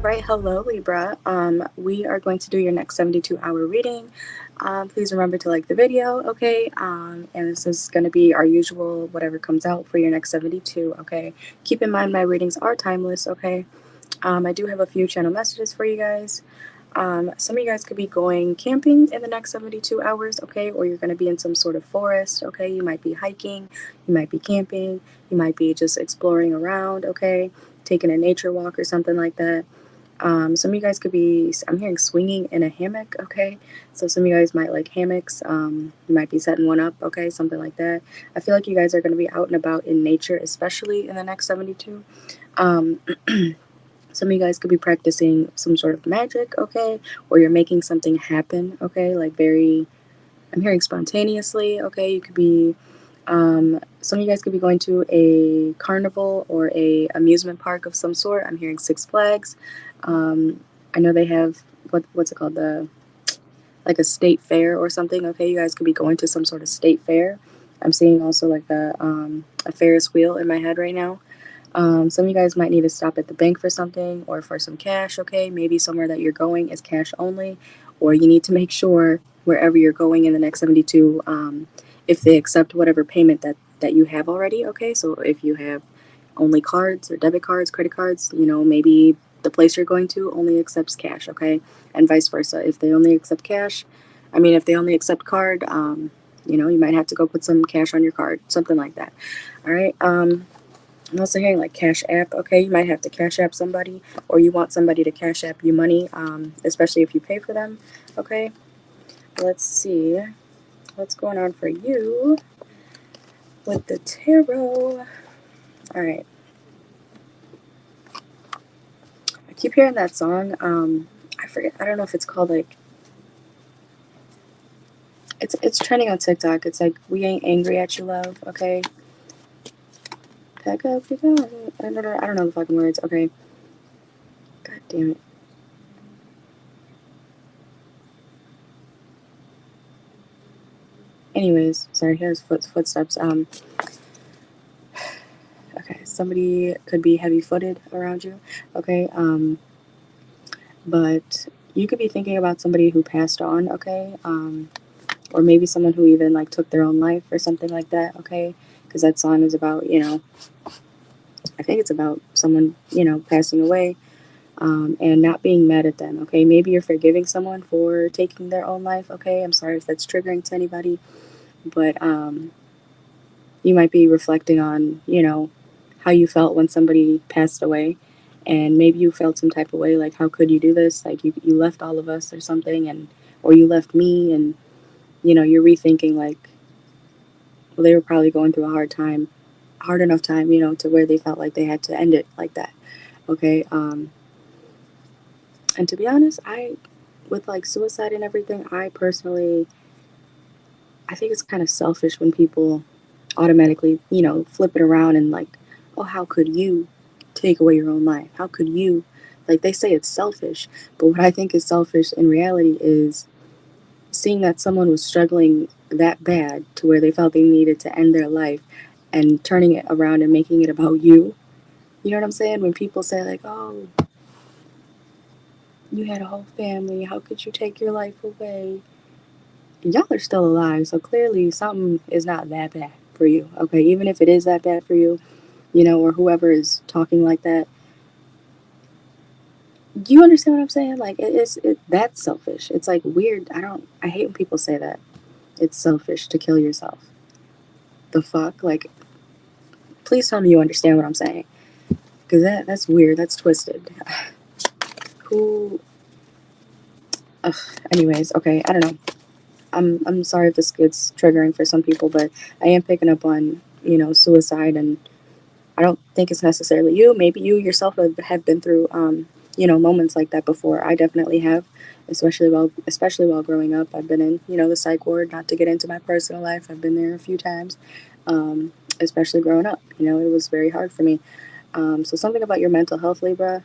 right, hello Libra. We are going to do your next 72-hour reading. Please remember to like the video, okay? And this is going to be our usual whatever comes out for your next 72, okay? Keep in mind my readings are timeless, okay? I do have a few channel messages for you guys. Some of you guys could be going camping in the next 72 hours, okay? Or you're going to be in some sort of forest, okay? You might be hiking, you might be camping, you might be just exploring around, okay? Taking a nature walk or something like that. Some of you guys could be, I'm hearing swinging in a hammock, okay? So some of you guys might like hammocks. You might be setting one up, okay? Something like that. I feel like you guys are going to be out and about in nature, especially in the next 72. Um, some of you guys could be practicing some sort of magic, okay? Or you're making something happen, okay? Like I'm hearing spontaneously, okay? You could be, some of you guys could be going to a carnival or a amusement park of some sort. I'm hearing Six Flags. I know they have, what's it called? Like a state fair or something, okay? You guys could be going to some sort of state fair. I'm seeing also like a Ferris wheel in my head right now. Some of you guys might need to stop at the bank for something or for some cash, okay? Maybe somewhere that you're going is cash only, or you need to make sure wherever you're going in the next 72, if they accept whatever payment that you have already, okay? So if you have only cards or debit cards, credit cards, maybe the place you're going to only accepts cash, okay? And vice versa. If they only accept cash, if they only accept card, you might have to go put some cash on your card, something like that, all right? I'm also hearing like Cash App, okay? You might have to Cash App somebody, or you want somebody to Cash App you money, especially if you pay for them, okay? Let's see what's going on for you with the tarot. All right. I keep hearing that song. I forget. I don't know if it's called like. It's trending on TikTok. It's like "We Ain't Angry at You, Love." Okay. Pack up, pick up. I don't know the fucking words. Okay. God damn it. Anyways, sorry. Here's footsteps. Okay. Somebody could be heavy-footed around you. Okay. But you could be thinking about somebody who passed on. Okay. Or maybe someone who even like took their own life or something like that, okay? Because that song is about, I think it's about someone, passing away, and not being mad at them, okay? Maybe you're forgiving someone for taking their own life, okay? I'm sorry if that's triggering to anybody, but you might be reflecting on, how you felt when somebody passed away, and maybe you felt some type of way, like, how could you do this? Like, you left all of us or something, or you left me, and, you're rethinking, like, well, they were probably going through a hard enough time, to where they felt like they had to end it like that. Okay. And to be honest, with like suicide and everything, I think it's kind of selfish when people automatically, flip it around and like, oh, how could you take away your own life? How could you? Like they say it's selfish, but what I think is selfish in reality is seeing that someone was struggling that bad to where they felt they needed to end their life and turning it around and making it about you. You know what I'm saying? When people say, like, oh, you had a whole family, how could you take your life away? Y'all are still alive, so clearly something is not that bad for you, okay? Even if it is that bad for you, or whoever is talking like that. Do you understand what I'm saying? Like, that's selfish. It's like weird. I hate when people say that. It's selfish to kill yourself. The fuck? Like, please tell me you understand what I'm saying. Because that's weird. That's twisted. Who? Ugh. Anyways, okay. I don't know. I'm sorry if this gets triggering for some people, but I am picking up on suicide, and I don't think it's necessarily you. Maybe you yourself have been through moments like that before. I definitely have, especially while growing up. I've been in the psych ward. Not to get into my personal life, I've been there a few times, especially growing up. It was very hard for me. So something about your mental health, Libra.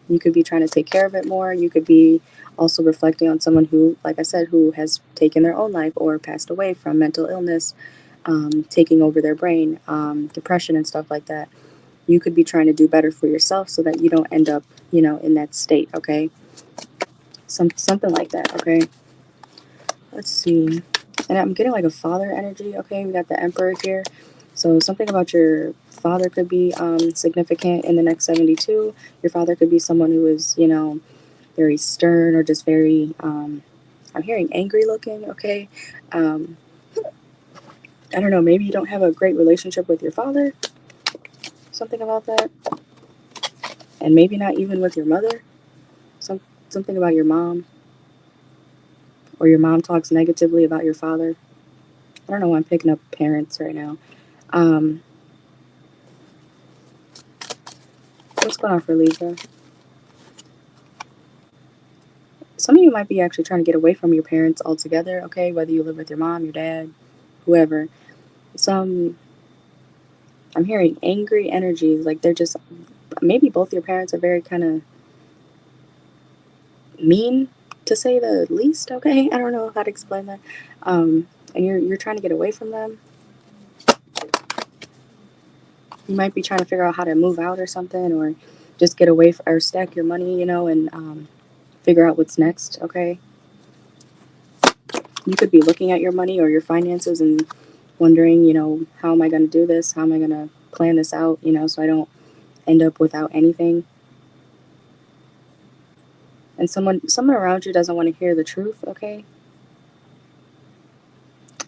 You could be trying to take care of it more. You could be also reflecting on someone who, like I said, who has taken their own life or passed away from mental illness, taking over their brain, depression and stuff like that. you could be trying to do better for yourself so that you don't end up, in that state, okay? Something like that, okay? Let's see. And I'm getting like a father energy, okay? We got the Emperor here. So something about your father could be significant in the next 72. Your father could be someone who is, very stern or just very, I'm hearing angry looking, okay? Um, I don't know, maybe you don't have a great relationship with your father. Something about that. And maybe not even with your mother. Something about your mom. Or your mom talks negatively about your father. I don't know why I'm picking up parents right now. Um, what's going on for Libra? Some of you might be actually trying to get away from your parents altogether, okay? Whether you live with your mom, your dad, whoever. I'm hearing angry energies. Like they're just, maybe both your parents are very kind of mean, to say the least, okay? I don't know how to explain that. And you're trying to get away from them. You might be trying to figure out how to move out or something, or just get away or stack your money, and figure out what's next, okay? You could be looking at your money or your finances and wondering, how am I going to do this? How am I going to plan this out, so I don't end up without anything? And someone around you doesn't want to hear the truth, okay?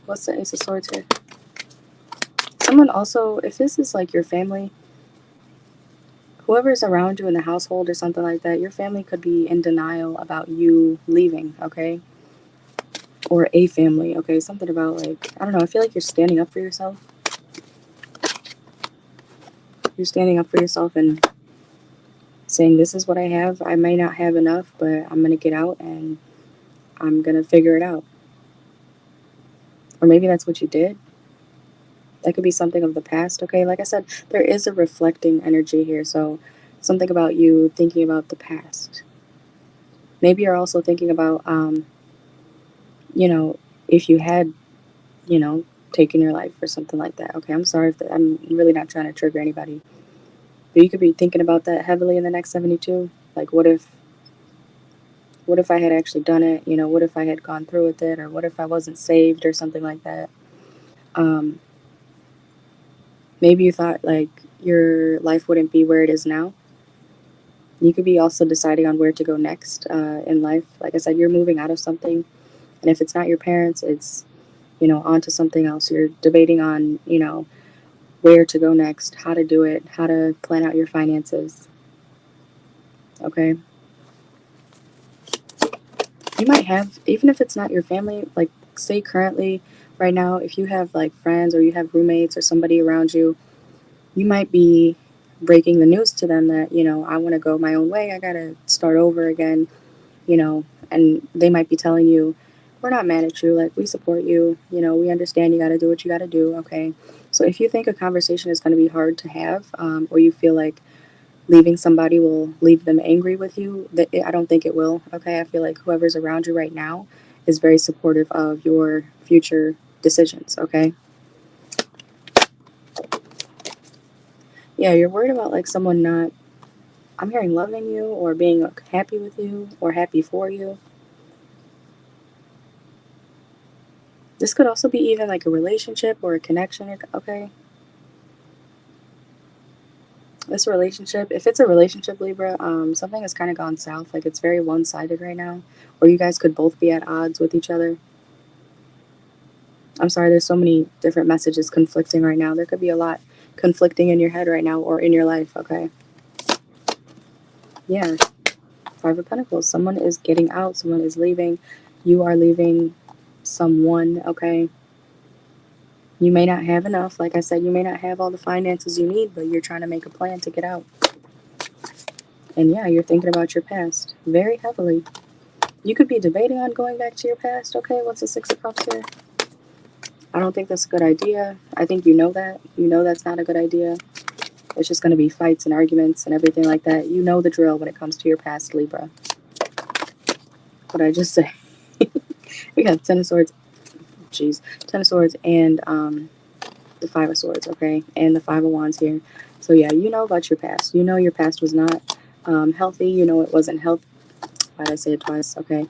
What's the Ace of Swords here? Someone also, if this is like your family, whoever's around you in the household or something like that, your family could be in denial about you leaving, okay? Or a family, okay? Something about like, I don't know, I feel like you're standing up for yourself. You're standing up for yourself and saying, this is what I have. I may not have enough, but I'm going to get out and I'm going to figure it out. Or maybe that's what you did. That could be something of the past, okay? Like I said, there is a reflecting energy here, so something about you thinking about the past. Maybe you're also thinking about, if you had, taken your life or something like that. Okay, I'm sorry if I'm really not trying to trigger anybody. But you could be thinking about that heavily in the next 72. Like, what if I had actually done it? What if I had gone through with it? Or what if I wasn't saved or something like that? Um, maybe you thought, like, your life wouldn't be where it is now. You could be also deciding on where to go next in life. Like I said, you're moving out of something. And if it's not your parents, it's, onto something else. You're debating on, where to go next, how to do it, how to plan out your finances. Okay? You might have, even if it's not your family, like, say currently, right now, if you have, like, friends or you have roommates or somebody around you, you might be breaking the news to them that, I want to go my own way. I got to start over again, and they might be telling you, we're not mad at you. Like, we support you. We understand you got to do what you got to do. Okay. So if you think a conversation is going to be hard to have, or you feel like leaving somebody will leave them angry with you, I don't think it will. Okay. I feel like whoever's around you right now is very supportive of your future decisions. Okay. Yeah. You're worried about like someone not, I'm hearing loving you or being happy with you or happy for you. This could also be even like a relationship or a connection, okay? This relationship, if it's a relationship, Libra, something has kind of gone south. Like it's very one-sided right now, or you guys could both be at odds with each other. I'm sorry, there's so many different messages conflicting right now. There could be a lot conflicting in your head right now or in your life, okay? Yeah, Five of Pentacles. Someone is getting out, someone is leaving. You are leaving someone, okay? You may not have enough. Like I said, you may not have all the finances you need, but you're trying to make a plan to get out. And yeah, you're thinking about your past very heavily. You could be debating on going back to your past. Okay, what's the Six of Cups here? I don't think that's a good idea. I think you know that. You know that's not a good idea. It's just going to be fights and arguments and everything like that. You know the drill when it comes to your past, Libra. What did I just say? We got Ten of Swords. Jeez. Ten of Swords and the Five of Swords, okay? And the Five of Wands here. So yeah, you know about your past. You know your past was not healthy. You know it wasn't healthy. Why did I say it twice? Okay.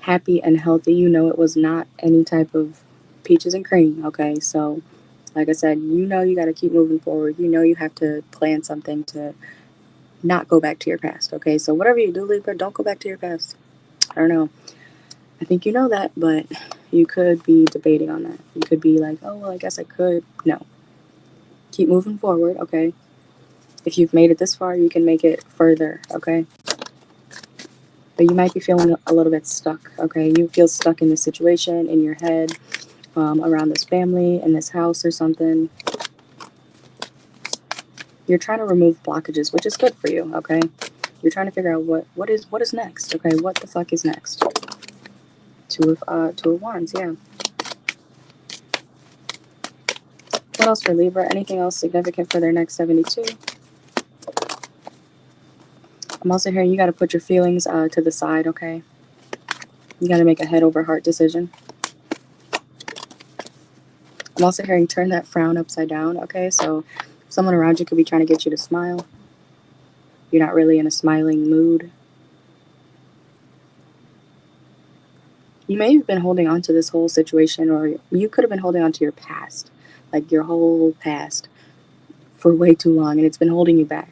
Happy and healthy. You know it was not any type of peaches and cream. Okay. So, like I said, you know you got to keep moving forward. You know you have to plan something to not go back to your past. Okay. So, whatever you do, Libra, don't go back to your past. I don't know. I think you know that, but you could be debating on that. You could be like, oh, well, I guess I could. No. Keep moving forward. Okay. If you've made it this far, you can make it further. Okay. But you might be feeling a little bit stuck, okay? You feel stuck in this situation, in your head, around this family, in this house or something. You're trying to remove blockages, which is good for you, okay? You're trying to figure out what is next, okay? What the fuck is next? Two of Wands, yeah. What else for Libra? Anything else significant for their next 72? I'm also hearing you got to put your feelings to the side, okay? You got to make a head over heart decision. I'm also hearing turn that frown upside down, okay? So someone around you could be trying to get you to smile. You're not really in a smiling mood. You may have been holding on to this whole situation, or you could have been holding on to your past, like your whole past, for way too long, and it's been holding you back.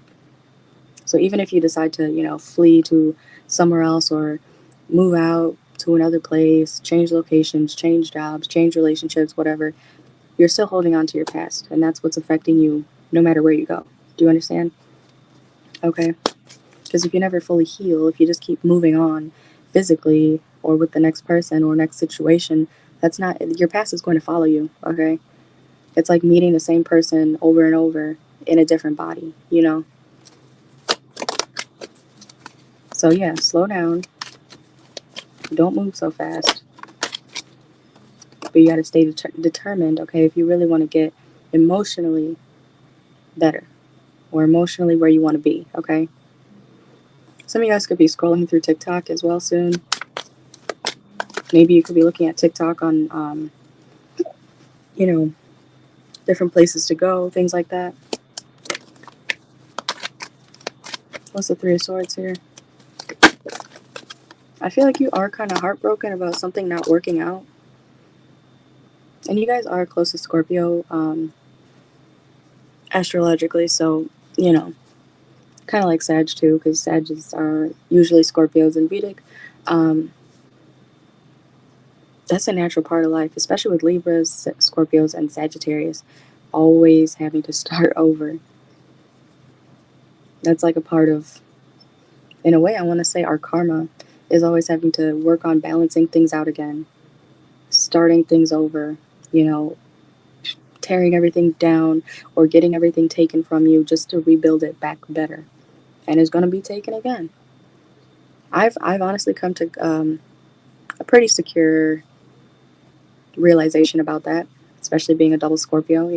So even if you decide to, flee to somewhere else or move out to another place, change locations, change jobs, change relationships, whatever, you're still holding on to your past, and that's what's affecting you no matter where you go. Do you understand? Okay. Because if you never fully heal, if you just keep moving on physically or with the next person or next situation, that's not, your past is going to follow you, okay? It's like meeting the same person over and over in a different body, So yeah, slow down. Don't move so fast. But you got to stay determined, okay, if you really want to get emotionally better or emotionally where you want to be, okay? Some of you guys could be scrolling through TikTok as well soon. Maybe you could be looking at TikTok on, different places to go, things like that. What's the Three of Swords here? I feel like you are kind of heartbroken about something not working out. And you guys are close to Scorpio astrologically, so, kind of like Sag too, because Sags are usually Scorpios in Vedic. That's a natural part of life, especially with Libras, Scorpios, and Sagittarius. Always having to start over. That's like a part of, in a way, I want to say our karma is always having to work on balancing things out again, starting things over, tearing everything down or getting everything taken from you just to rebuild it back better. And it's going to be taken again. I've honestly come to a pretty secure realization about that, especially being a double Scorpio,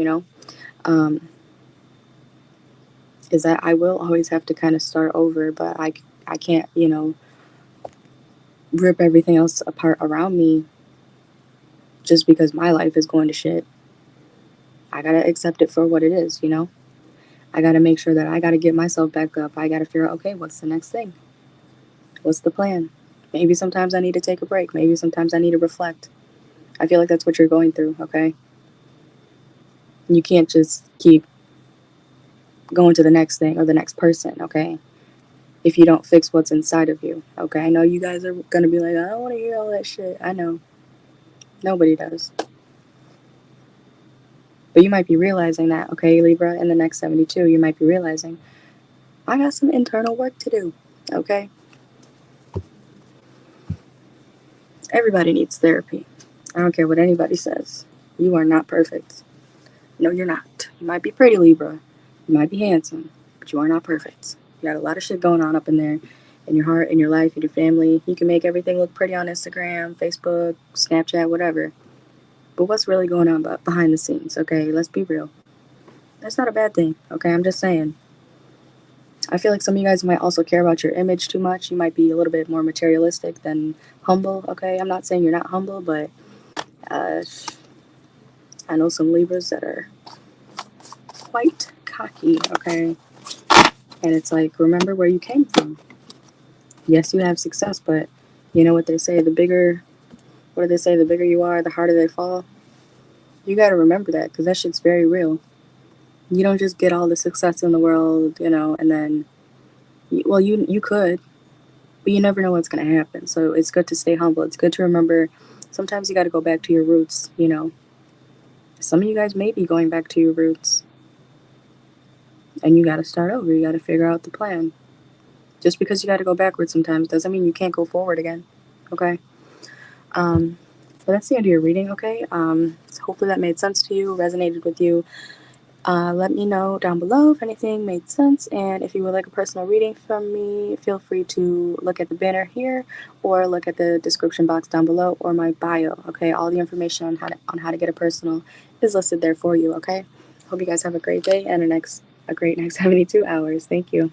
is that I will always have to kind of start over, but I can't, rip everything else apart around me just because my life is going to shit. I gotta accept it for what it is, I gotta make sure that I gotta get myself back up. I gotta figure out, okay, what's the next thing? What's the plan? Maybe sometimes I need to take a break. Maybe sometimes I need to reflect. I feel like that's what you're going through, okay? You can't just keep going to the next thing or the next person, okay? If you don't fix what's inside of you, okay? I know you guys are gonna be like, I don't wanna hear all that shit. I know. Nobody does. But you might be realizing that, okay, Libra, in the next 72, you might be realizing, I got some internal work to do, okay? Everybody needs therapy. I don't care what anybody says. You are not perfect. No, you're not. You might be pretty, Libra. You might be handsome, but you are not perfect. You got a lot of shit going on up in there, in your heart, in your life, in your family. You can make everything look pretty on Instagram, Facebook, Snapchat, whatever. But what's really going on behind the scenes, okay? Let's be real. That's not a bad thing, okay? I'm just saying. I feel like some of you guys might also care about your image too much. You might be a little bit more materialistic than humble, okay? I'm not saying you're not humble, but I know some Libras that are quite cocky, okay? And it's like, remember where you came from. Yes, you have success, but you know what they say, the bigger you are, the harder they fall. You got to remember that, because that shit's very real. You don't just get all the success in the world, and then, well, you could, but you never know what's going to happen. So it's good to stay humble. It's good to remember sometimes you got to go back to your roots. Some of you guys may be going back to your roots, and you got to start over. You got to figure out the plan. Just because you got to go backwards sometimes doesn't mean you can't go forward again. Okay? But that's the end of your reading, okay? So hopefully that made sense to you, resonated with you. Let me know down below if anything made sense, and if you would like a personal reading from me, feel free to look at the banner here or look at the description box down below or my bio, okay? All the information on how to get a personal is listed there for you, okay? Hope you guys have a great day and a great next 72 hours. Thank you.